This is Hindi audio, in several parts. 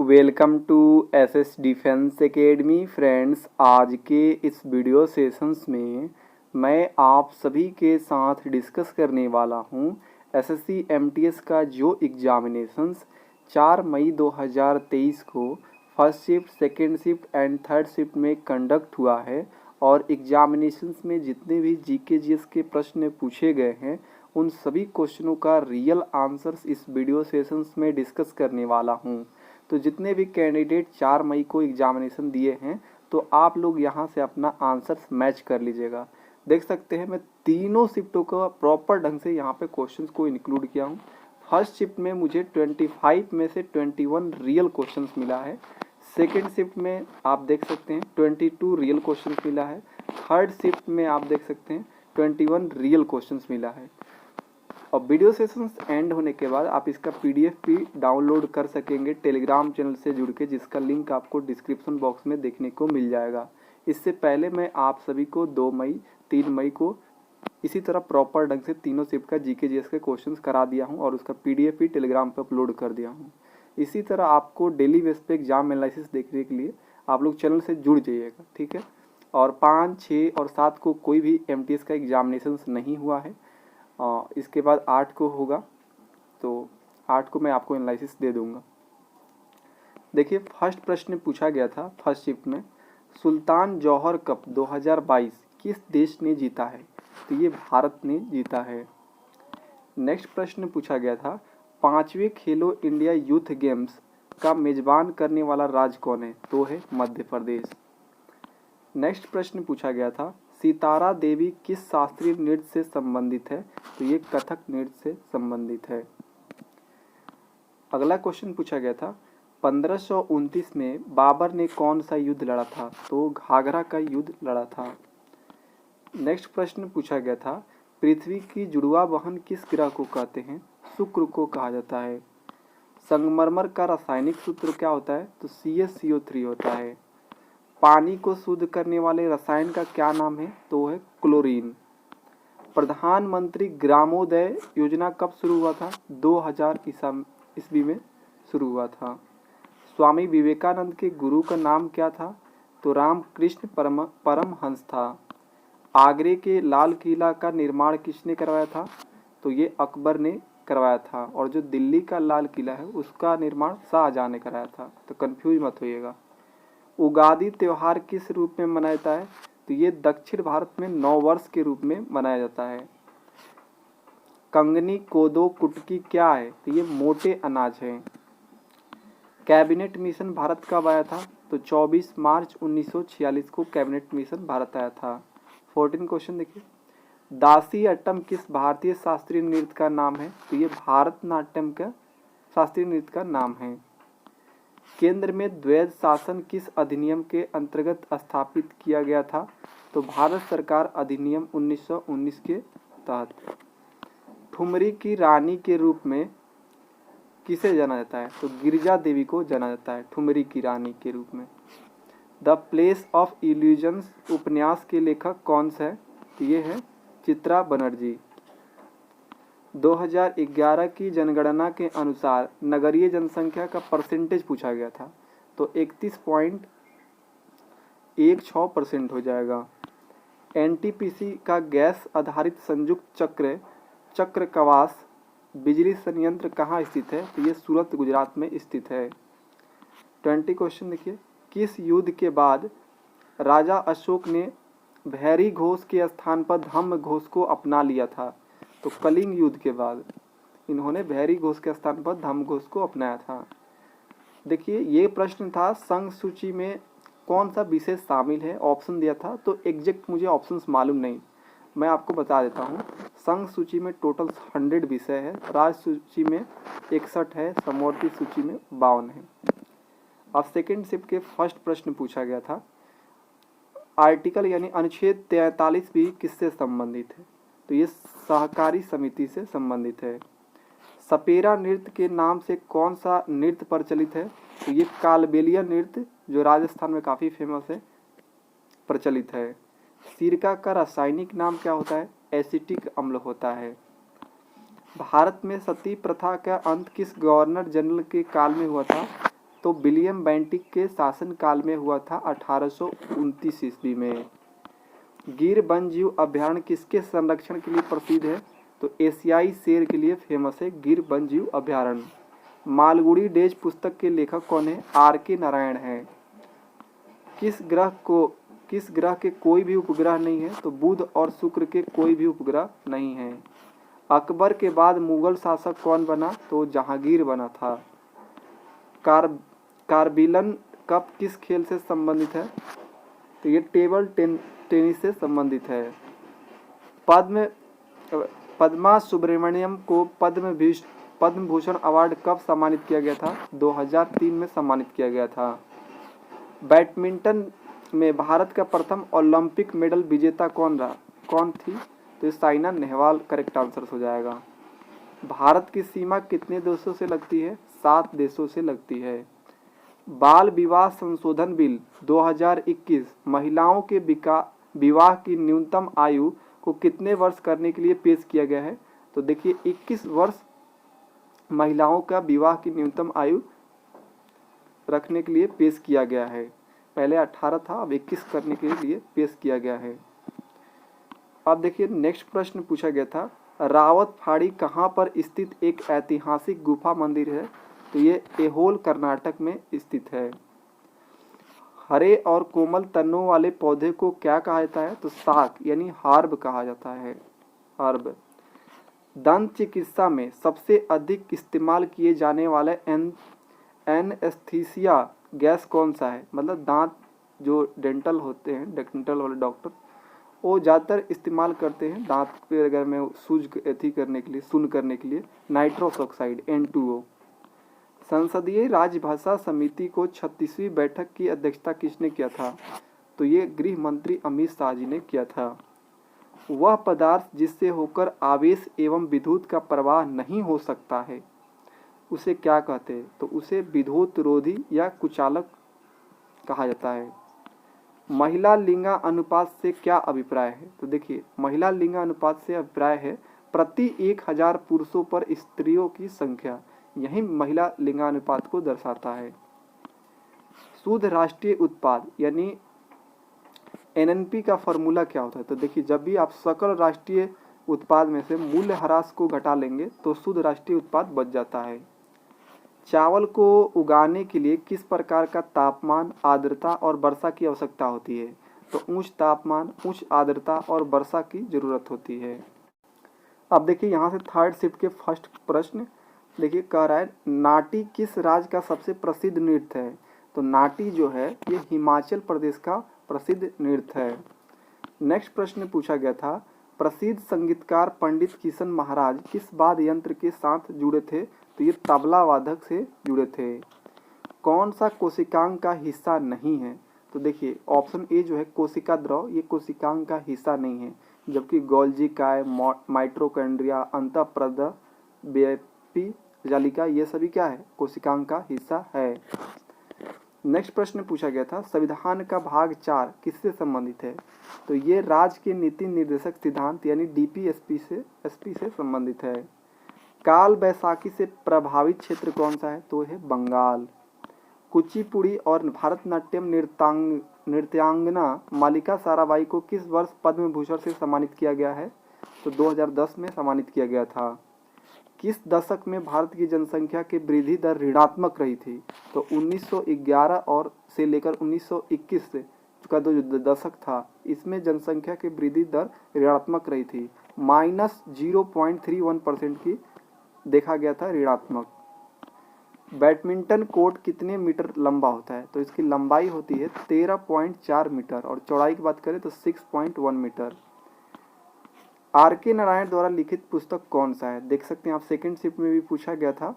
Welcome to SS defence academy friends. आज के इस वीडियो सेशंस में मैं आप सभी के साथ डिस्कस करने वाला हूं एसएससी एमटीएस का जो एग्जामिनेशंस 4 मई 2023 को first shift, second shift and third shift में कंडक्ट हुआ है और एग्जामिनेशंस में जितने भी जीके जीएस के प्रश्न पूछे गए हैं उन सभी क्वेश्चनों का रियल आंसर्स इस वीडियो सेशंस में डिस्कस करने वाला हूं। तो जितने भी कैंडिडेट 4 मई को एग्जामिनेशन दिए हैं तो आप लोग यहाँ से अपना आंसर्स मैच कर लीजिएगा। देख सकते हैं मैं तीनों शिफ्टों का प्रॉपर ढंग से यहाँ पे क्वेश्चंस को इंक्लूड किया हूँ। फर्स्ट शिफ्ट में मुझे 25 में से 21 रियल क्वेश्चंस मिला है। सेकेंड शिफ्ट में आप देख सकते हैं 22 रियल क्वेश्चंस मिला है। थर्ड शिफ्ट में आप देख सकते हैं 21 रियल क्वेश्चंस मिला है। और वीडियो सेशंस एंड होने के बाद आप इसका पीडीएफ भी डाउनलोड कर सकेंगे टेलीग्राम चैनल से जुड़ के, जिसका लिंक आपको डिस्क्रिप्शन बॉक्स में देखने को मिल जाएगा। इससे पहले मैं आप सभी को 2 मई 3 मई को इसी तरह प्रॉपर ढंग से तीनों शिफ्ट का जीके जीएस के क्वेश्चंस करा दिया हूं और उसका पीडीएफ भी टेलीग्राम पर अपलोड कर दिया हूं। इसी तरह आपको डेली बेस पे एग्जाम एनालिसिस देखने के लिए आप लोग चैनल से जुड़ जाइएगा, ठीक है। और 5, 6 और 7 को कोई भी एमटीएस का एग्जामिनेशन नहीं हुआ है। इसके बाद 8 को होगा, तो 8 को मैं आपको एनालिसिस दे दूंगा। देखिए फर्स्ट प्रश्न पूछा गया था फर्स्ट शिफ्ट में, सुल्तान जौहर कप 2022 किस देश ने जीता है? तो ये भारत ने जीता है। नेक्स्ट प्रश्न पूछा गया था, 5वें खेलो इंडिया यूथ गेम्स का मेजबान करने वाला राज्य कौन है? तो है मध्य प्रदेश। नेक्स्ट प्रश्न पूछा गया था, सितारा देवी किस शास्त्रीय नृत्य से संबंधित है? तो ये कथक नृत्य से संबंधित है। अगला क्वेश्चन पूछा गया था, 1529 में बाबर ने कौन सा युद्ध लड़ा था? तो घाघरा का युद्ध लड़ा था। नेक्स्ट प्रश्न पूछा गया था, पृथ्वी की जुड़वा बहन किस ग्रह को कहते हैं? शुक्र को कहा जाता है। संगमरमर का रासायनिक सूत्र क्या होता है? तो CaCO3 होता है। पानी को शुद्ध करने वाले रसायन का क्या नाम है? तो है क्लोरीन। प्रधानमंत्री ग्रामोदय योजना कब शुरू हुआ था? 2000 ईस्वी में शुरू हुआ था। स्वामी विवेकानंद के गुरु का नाम क्या था? तो रामकृष्ण परमहंस था। आगरे के लाल किला का निर्माण किसने करवाया था? तो ये अकबर ने करवाया था। और जो दिल्ली का लाल किला है उसका निर्माण शाहजहां ने कराया था, तो कंफ्यूज मत होइएगा। उगादि त्यौहार किस रूप में मनाया जाता है? तो ये दक्षिण भारत में नववर्ष के रूप में मनाया जाता है। कंगनी, कोदो, कुटकी क्या है? तो ये मोटे अनाज है। कैबिनेट मिशन भारत कब आया था? तो 24 मार्च 1946 को कैबिनेट मिशन भारत आया था। 14 क्वेश्चन देखिए, दासी अट्टम किस भारतीय शास्त्रीय नृत्य का नाम है? तो ये भारतनाट्यम का शास्त्रीय नृत्य का नाम है। केंद्र में द्वैध शासन किस अधिनियम के अंतर्गत स्थापित किया गया था? तो भारत सरकार अधिनियम 1919 के तहत। ठुमरी की रानी के रूप में किसे जाना जाता है? तो गिरिजा देवी को जाना जाता है ठुमरी की रानी के रूप में। द प्लेस ऑफ इल्यूजन्स उपन्यास के लेखक कौन सा है? तो ये है चित्रा बनर्जी। 2011 की जनगणना के अनुसार नगरीय जनसंख्या का परसेंटेज पूछा गया था, तो 31.16% हो जाएगा। एनटीपीसी का गैस आधारित संयुक्त चक्रवात बिजली संयंत्र कहाँ स्थित है? तो ये सूरत गुजरात में स्थित है। 20 क्वेश्चन देखिए, किस युद्ध के बाद राजा अशोक ने भैरी घोष के स्थान पर धम्म घोष को अपना लिया था? तो कलिंग युद्ध के बाद इन्होंने भैरी घोष के स्थान पर धम्म घोष को अपनाया था। देखिए ये प्रश्न था संघ सूची में कौन सा विषय शामिल है, ऑप्शन दिया था, तो एग्जैक्ट मुझे ऑप्शंस मालूम नहीं, मैं आपको बता देता हूँ। संघ सूची में टोटल 100 विषय है, राज्य सूची में 61 है, समवर्ती सूची में 52 है। अब सेकेंड शिफ्ट के फर्स्ट प्रश्न पूछा गया था, आर्टिकल यानी अनुच्छेद 43 भी किससे संबंधित है? तो ये सहकारी समिति से संबंधित है। सपेरा नृत्य के नाम से कौन सा नृत्य प्रचलित है? तो ये कालबेलिया नृत्य जो राजस्थान में काफ़ी फेमस है, प्रचलित है। सिरका का रासायनिक नाम क्या होता है? एसिटिक अम्ल होता है। भारत में सती प्रथा का अंत किस गवर्नर जनरल के काल में हुआ था? तो विलियम बेंटिक के शासनकाल में हुआ था 1829 ईस्वी में। गिर वन्यजीव अभयारण्य किसके संरक्षण के लिए प्रसिद्ध है? तो एशियाई शेर के लिए फेमस है गिर वन्यजीव अभयारण्य। मालगुडी डेज पुस्तक के लेखक कौन है? R.K. नारायण है। किस ग्रह के कोई भी उपग्रह नहीं है? तो बुध और शुक्र के कोई भी उपग्रह नहीं है। अकबर के बाद मुगल शासक कौन बना? तो जहांगीर बना था। कार्बिलन कप किस खेल से संबंधित है? तो ये टेबल टेनिस से संबंधित है। पद्मा सुब्रमण्यम को पद्म भूषण अवार्ड कब सम्मानित किया गया था? 2003 में सम्मानित किया गया था। बैडमिंटन में भारत का प्रथम ओलंपिक मेडल विजेता कौन थी? तो ये साइना नेहवाल करेक्ट आंसर हो जाएगा। भारत की सीमा कितने देशों से लगती है? 7 देशों से लगती है। बाल विवाह संशोधन बिल 2021 महिलाओं के विवाह की न्यूनतम आयु को कितने वर्ष करने के लिए पेश किया गया है? तो देखिए 21 वर्ष महिलाओं का विवाह की न्यूनतम आयु रखने के लिए पेश किया गया है। पहले 18 था, अब 21 करने के लिए पेश किया गया है। अब देखिए नेक्स्ट प्रश्न पूछा गया था, रावत फाड़ी कहाँ पर स्थित एक ऐतिहासिक गुफा मंदिर है? तो ये एहोल कर्नाटक में स्थित है। हरे और कोमल तनों वाले पौधे को क्या कहा जाता है? तो साक यानी हार्ब कहा जाता है। हर्ब। दंत चिकित्सा में सबसे अधिक इस्तेमाल किए जाने वाले एनेस्थीसिया गैस कौन सा है? मतलब दांत जो डेंटल होते हैं, डेंटल वाले डॉक्टर वो ज़्यादातर इस्तेमाल करते हैं दांत पे अगर में सूज एथी करने के लिए, सुन करने के लिए नाइट्रस ऑक्साइड N2O। संसदीय राजभाषा समिति को 36वीं बैठक की अध्यक्षता किसने किया था? तो ये गृह मंत्री अमित शाह जी ने किया था। वह पदार्थ जिससे होकर आवेश एवं विद्युत का प्रवाह नहीं हो सकता है उसे क्या कहते हैं? तो उसे विद्युत रोधी या कुचालक कहा जाता है। महिला लिंगा अनुपात से क्या अभिप्राय है? तो देखिए महिला लिंगा अनुपात से अभिप्राय है प्रति 1000 पुरुषों पर स्त्रियों की संख्या। यही महिला लिंगानुपात को दर्शाता है। शुद्ध राष्ट्रीय उत्पाद यानी NNP का फॉर्मूला क्या होता है? तो देखिए जब भी आप सकल राष्ट्रीय उत्पाद में से मूल्य ह्रास को घटा लेंगे तो शुद्ध राष्ट्रीय उत्पाद बच जाता है। चावल को उगाने के लिए किस प्रकार का तापमान, आर्द्रता और वर्षा की आवश्यकता होती है? तो उच्च तापमान, उच्च आर्द्रता और वर्षा की जरूरत होती है। अब देखिए यहाँ से थर्ड शिफ्ट के फर्स्ट प्रश्न देखिए कह रहा है नाटी किस राज्य का सबसे प्रसिद्ध नृत्य है? तो नाटी जो है ये हिमाचल प्रदेश का प्रसिद्ध नृत्य है। नेक्स्ट प्रश्न पूछा गया था प्रसिद्ध संगीतकार पंडित किशन महाराज किस वाद्य यंत्र के साथ जुड़े थे? तो ये तबला वादक से जुड़े थे। कौन सा कोशिकांग का हिस्सा नहीं है? तो देखिए ऑप्शन ए जो है कोशिका द्रव ये कोशिकांग का हिस्सा नहीं है, जबकि गोल्जी काय, माइटोकॉन्ड्रिया, अंतःप्रद, बेपी जालिका ये सभी क्या है? कोशिकांग का हिस्सा है। नेक्स्ट प्रश्न पूछा गया था संविधान का भाग 4 किससे संबंधित है? तो ये राज्य के नीति निर्देशक सिद्धांत यानी DPSP से संबंधित है। काल बैसाखी से प्रभावित क्षेत्र कौन सा है? तो है बंगाल। कुचिपुड़ी और भारतनाट्यम नृत्यांगना मालिका साराभाई को किस वर्ष पद्म भूषण से सम्मानित किया गया है? तो 2010 में सम्मानित किया गया था। किस दशक में भारत की जनसंख्या की वृद्धि दर ऋणात्मक रही थी? तो 1911 और से लेकर 1921 का जो दशक था इसमें जनसंख्या की वृद्धि दर ऋणात्मक रही थी, -0.31% की देखा गया था ऋणात्मक। बैडमिंटन कोर्ट कितने मीटर लंबा होता है? तो इसकी लंबाई होती है 13.4 मीटर और चौड़ाई की बात करें तो 6.1 मीटर। R.K. नारायण द्वारा लिखित पुस्तक कौन सा है? देख सकते हैं आप सेकंड शिफ्ट में भी पूछा गया था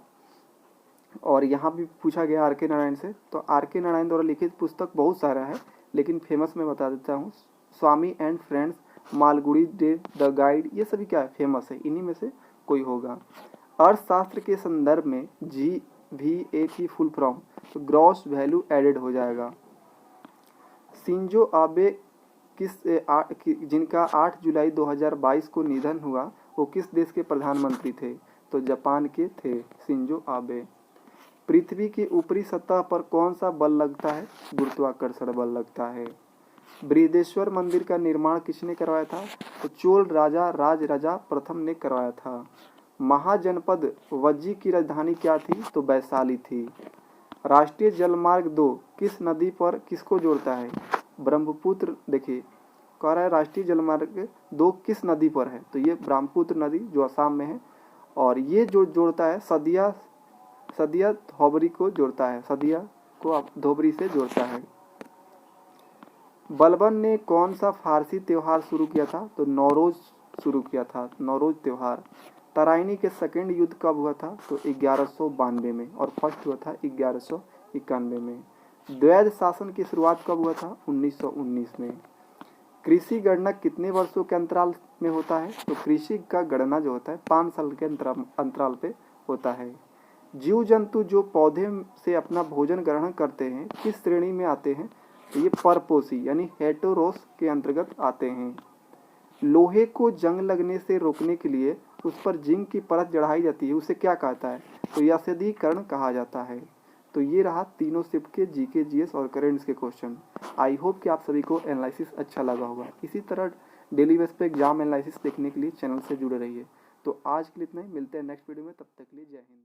और यहाँ भी पूछा गया R.K. नारायण से। तो R.K. नारायण द्वारा लिखित पुस्तक बहुत सारा है लेकिन फेमस मैं बता देता हूँ, Swami and friends, Malgudi day, the guide, ये सभी क्या है? फेमस है, इन्हीं में से कोई होगा। अर्थशास्त्र के संदर्भ में GVA की फुल फॉर्म तो ग्रॉस वैल्यू एडेड हो जाएगा। शिंजो आबे जिनका 8 जुलाई 2022 को निधन हुआ वो किस देश के प्रधानमंत्री थे? तो जापान के थे शिंजो आबे। पृथ्वी की ऊपरी सतह पर कौन सा बल लगता है? गुरुत्वाकर्षण बल लगता है। बृहदेश्वर मंदिर का निर्माण किसने करवाया था? तो चोल राजा राज राजा प्रथम ने करवाया था। महाजनपद वज्जी की राजधानी क्या थी? तो वैशाली थी। राष्ट्रीय जलमार्ग 2 किस नदी पर किसको जोड़ता है? ब्रह्मपुत्र। देखिए कह रहा है राष्ट्रीय जलमार्ग 2 किस नदी पर है? तो ये ब्रह्मपुत्र नदी जो असम में है, और ये जो जोड़ता है सदिया धोबरी को जोड़ता है, सदिया को धोबरी से जोड़ता है। बलबन ने कौन सा फारसी त्यौहार शुरू किया था? तो नौरोज शुरू किया था, नौरोज त्यौहार। तराइनी के सेकेंड युद्ध कब हुआ था? तो 1192 में, और फर्स्ट हुआ था 1191 में। द्वैध शासन की शुरुआत कब हुआ था? 1919 में। कृषि गणना कितने वर्षों के अंतराल में होता है? तो कृषि का गणना जो होता है 5 साल के अंतराल पे होता है। जीव जंतु जो पौधे से अपना भोजन ग्रहण करते हैं किस श्रेणी में आते हैं? तो ये परपोषी यानी हेटेरोस के अंतर्गत आते हैं। लोहे को जंग लगने से रोकने के लिए उस पर जिंक की परत चढ़ाई जाती है, उसे क्या कहता है? तो यशदीकरण कहा जाता है। तो ये रहा तीनों शिफ्ट के जीके जीएस और करेंट्स के क्वेश्चन। आई होप कि आप सभी को एनालिसिस अच्छा लगा होगा। इसी तरह डेली बेस पे एग्जाम एनालिसिस देखने के लिए चैनल से जुड़े रहिए। तो आज के लिए इतना ही, मिलते हैं नेक्स्ट वीडियो में, तब तक के लिए जय हिंद।